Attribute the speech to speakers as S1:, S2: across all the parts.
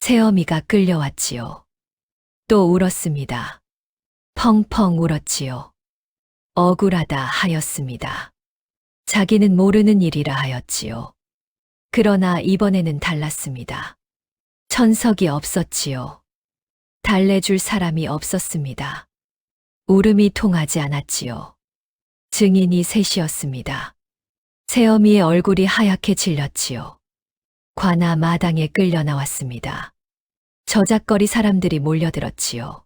S1: 새어미가 끌려왔지요. 또 울었습니다. 펑펑 울었지요. 억울하다 하였습니다. 자기는 모르는 일이라 하였지요. 그러나 이번에는 달랐습니다. 천석이 없었지요. 달래줄 사람이 없었습니다. 울음이 통하지 않았지요. 증인이 셋이었습니다. 새어미의 얼굴이 하얗게 질렸지요. 관아 마당에 끌려 나왔습니다. 저작거리 사람들이 몰려들었지요.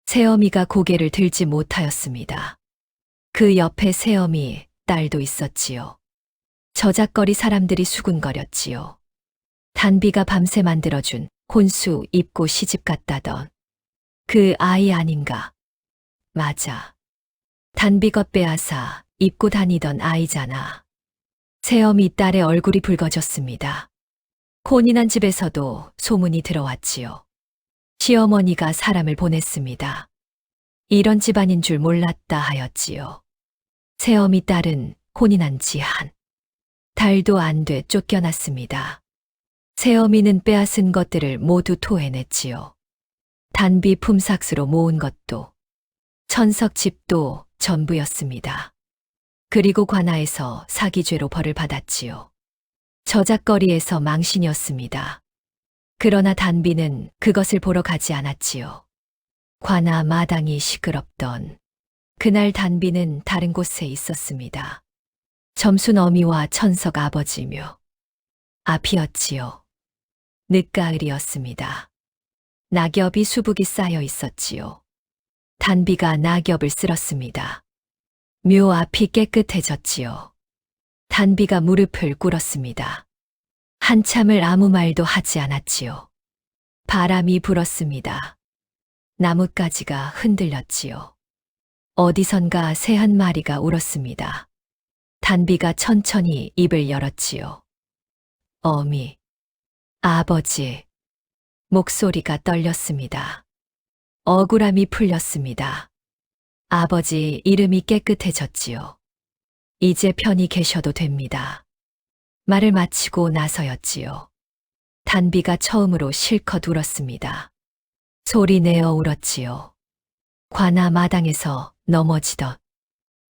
S1: 새어미가 고개를 들지 못하였습니다. 그 옆에 새어미 딸도 있었지요. 저작거리 사람들이 수군거렸지요. 단비가 밤새 만들어준 혼수 입고 시집 갔다던 그 아이 아닌가? 맞아. 단비 것 빼앗아 입고 다니던 아이잖아. 새어미 딸의 얼굴이 붉어졌습니다. 혼인한 집에서도 소문이 들어왔지요. 시어머니가 사람을 보냈습니다. 이런 집안인 줄 몰랐다 하였지요. 새어미 딸은 혼인한 지 한 달도 안 돼 쫓겨났습니다. 새어미는 빼앗은 것들을 모두 토해냈지요. 단비 품삯으로 모은 것도, 천석 집도 전부였습니다. 그리고 관아에서 사기죄로 벌을 받았지요. 저작거리에서 망신이었습니다. 그러나 단비는 그것을 보러 가지 않았지요. 관아 마당이 시끄럽던 그날 단비는 다른 곳에 있었습니다. 점순 어미와 천석 아버지며 앞이었지요. 늦가을이었습니다. 낙엽이 수북이 쌓여 있었지요. 단비가 낙엽을 쓸었습니다. 묘 앞이 깨끗해졌지요. 단비가 무릎을 꿇었습니다. 한참을 아무 말도 하지 않았지요. 바람이 불었습니다. 나뭇가지가 흔들렸지요. 어디선가 새 한 마리가 울었습니다. 단비가 천천히 입을 열었지요. 어미, 아버지, 목소리가 떨렸습니다. 억울함이 풀렸습니다. 아버지 이름이 깨끗해졌지요. 이제 편히 계셔도 됩니다. 말을 마치고 나서였지요. 단비가 처음으로 실컷 울었습니다. 소리 내어 울었지요. 관아 마당에서 넘어지던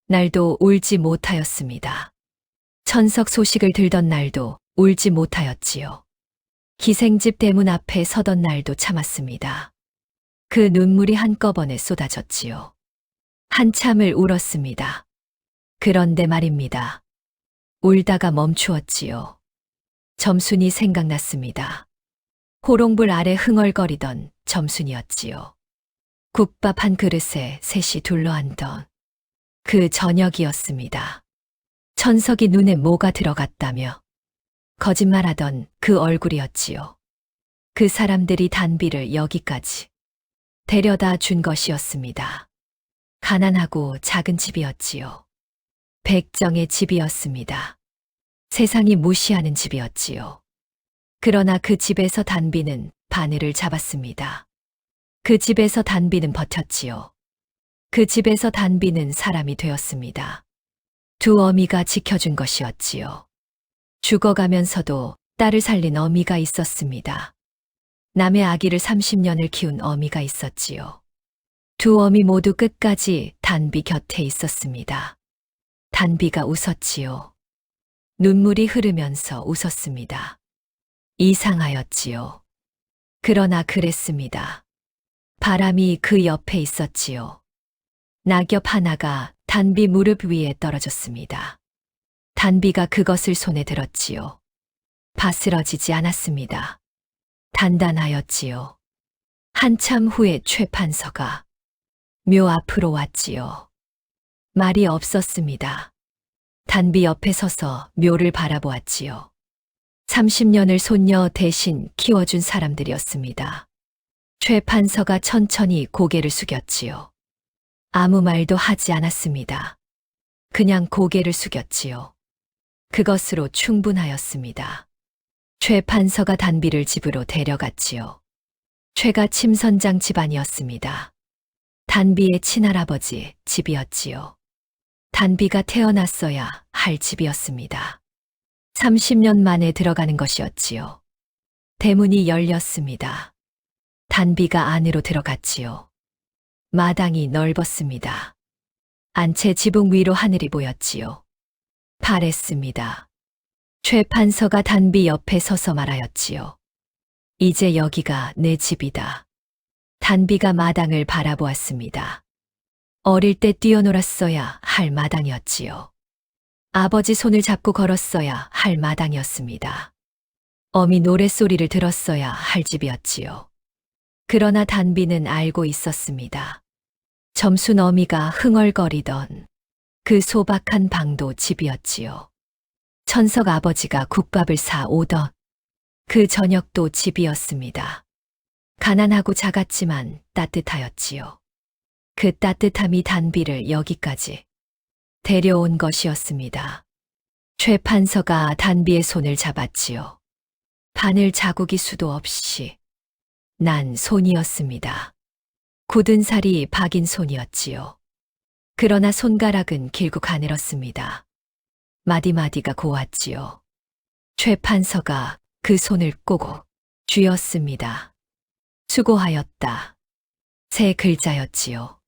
S1: 날도 울지 못하였습니다. 천석 소식을 들던 날도 울지 못하였지요. 기생집 대문 앞에 서던 날도 참았습니다. 그 눈물이 한꺼번에 쏟아졌지요. 한참을 울었습니다. 그런데 말입니다. 울다가 멈추었지요. 점순이 생각났습니다. 호롱불 아래 흥얼거리던 점순이었지요. 국밥 한 그릇에 셋이 둘러앉던 그 저녁이었습니다. 천석이 눈에 뭐가 들어갔다며 거짓말하던 그 얼굴이었지요. 그 사람들이 단비를 여기까지 데려다 준 것이었습니다. 가난하고 작은 집이었지요. 백정의 집이었습니다. 세상이 무시하는 집이었지요. 그러나 그 집에서 단비는 바늘을 잡았습니다. 그 집에서 단비는 버텼지요. 그 집에서 단비는 사람이 되었습니다. 두 어미가 지켜준 것이었지요. 죽어가면서도 딸을 살린 어미가 있었습니다. 남의 아기를 30년을 키운 어미가 있었지요. 두 어미 모두 끝까지 단비 곁에 있었습니다. 단비가 웃었지요. 눈물이 흐르면서 웃었습니다. 이상하였지요. 그러나 그랬습니다. 바람이 그 옆에 있었지요. 낙엽 하나가 단비 무릎 위에 떨어졌습니다. 단비가 그것을 손에 들었지요. 바스러지지 않았습니다. 단단하였지요. 한참 후에 최 판서가 묘 앞으로 왔지요. 말이 없었습니다. 단비 옆에 서서 묘를 바라보았지요. 30년을 손녀 대신 키워준 사람들이었습니다. 최 판서가 천천히 고개를 숙였지요. 아무 말도 하지 않았습니다. 그냥 고개를 숙였지요. 그것으로 충분하였습니다. 최 판서가 단비를 집으로 데려갔지요. 최가 침선장 집안이었습니다. 단비의 친할아버지 집이었지요. 단비가 태어났어야 할 집이었습니다. 30년 만에 들어가는 것이었지요. 대문이 열렸습니다. 단비가 안으로 들어갔지요. 마당이 넓었습니다. 안채 지붕 위로 하늘이 보였지요. 파랬습니다. 최 판서가 단비 옆에 서서 말하였지요. 이제 여기가 내 집이다. 단비가 마당을 바라보았습니다. 어릴 때 뛰어놀았어야 할 마당이었지요. 아버지 손을 잡고 걸었어야 할 마당이었습니다. 어미 노랫소리를 들었어야 할 집이었지요. 그러나 단비는 알고 있었습니다. 점순 어미가 흥얼거리던 그 소박한 방도 집이었지요. 천석 아버지가 국밥을 사 오던 그 저녁도 집이었습니다. 가난하고 작았지만 따뜻하였지요. 그 따뜻함이 단비를 여기까지 데려온 것이었습니다. 최 판서가 단비의 손을 잡았지요. 바늘 자국이 수도 없이 난 손이었습니다. 굳은 살이 박인 손이었지요. 그러나 손가락은 길고 가늘었습니다. 마디마디가 고왔지요. 최 판서가 그 손을 꼬고 쥐었습니다. 수고하였다. 세 글자였지요.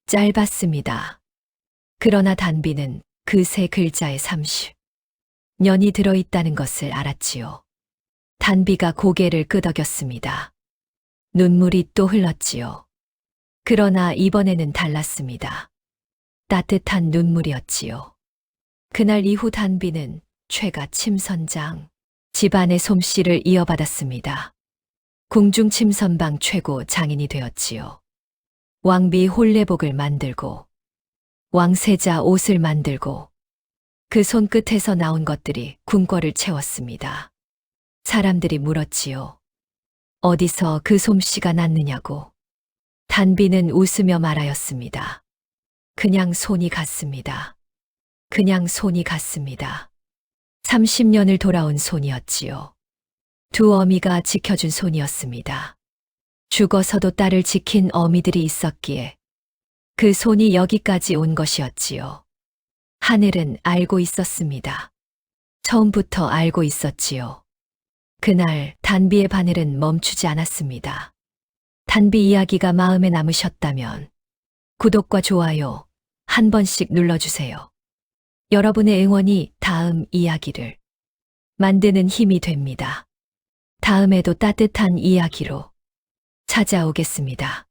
S1: 짧았습니다. 그러나 단비는 그 세 글자에 30년이 들어있다는 것을 알았지요. 단비가 고개를 끄덕였습니다. 눈물이 또 흘렀지요. 그러나 이번에는 달랐습니다. 따뜻한 눈물이었지요. 그날 이후 단비는 최가 침선장 집안의 솜씨를 이어받았습니다. 궁중 침선방 최고 장인이 되었지요. 왕비 홀레복을 만들고 왕세자 옷을 만들고 그 손끝에서 나온 것들이 궁궐을 채웠습니다. 사람들이 물었지요. 어디서 그 솜씨가 났느냐고. 단비는 웃으며 말하였습니다. 그냥 손이 갔습니다. 그냥 손이 갔습니다. 30년을 돌아온 손이었지요. 두 어미가 지켜준 손이었습니다. 죽어서도 딸을 지킨 어미들이 있었기에 그 손이 여기까지 온 것이었지요. 하늘은 알고 있었습니다. 처음부터 알고 있었지요. 그날 단비의 바늘은 멈추지 않았습니다. 단비 이야기가 마음에 남으셨다면 구독과 좋아요 한 번씩 눌러주세요. 여러분의 응원이 다음 이야기를 만드는 힘이 됩니다. 다음에도 따뜻한 이야기로 찾아오겠습니다.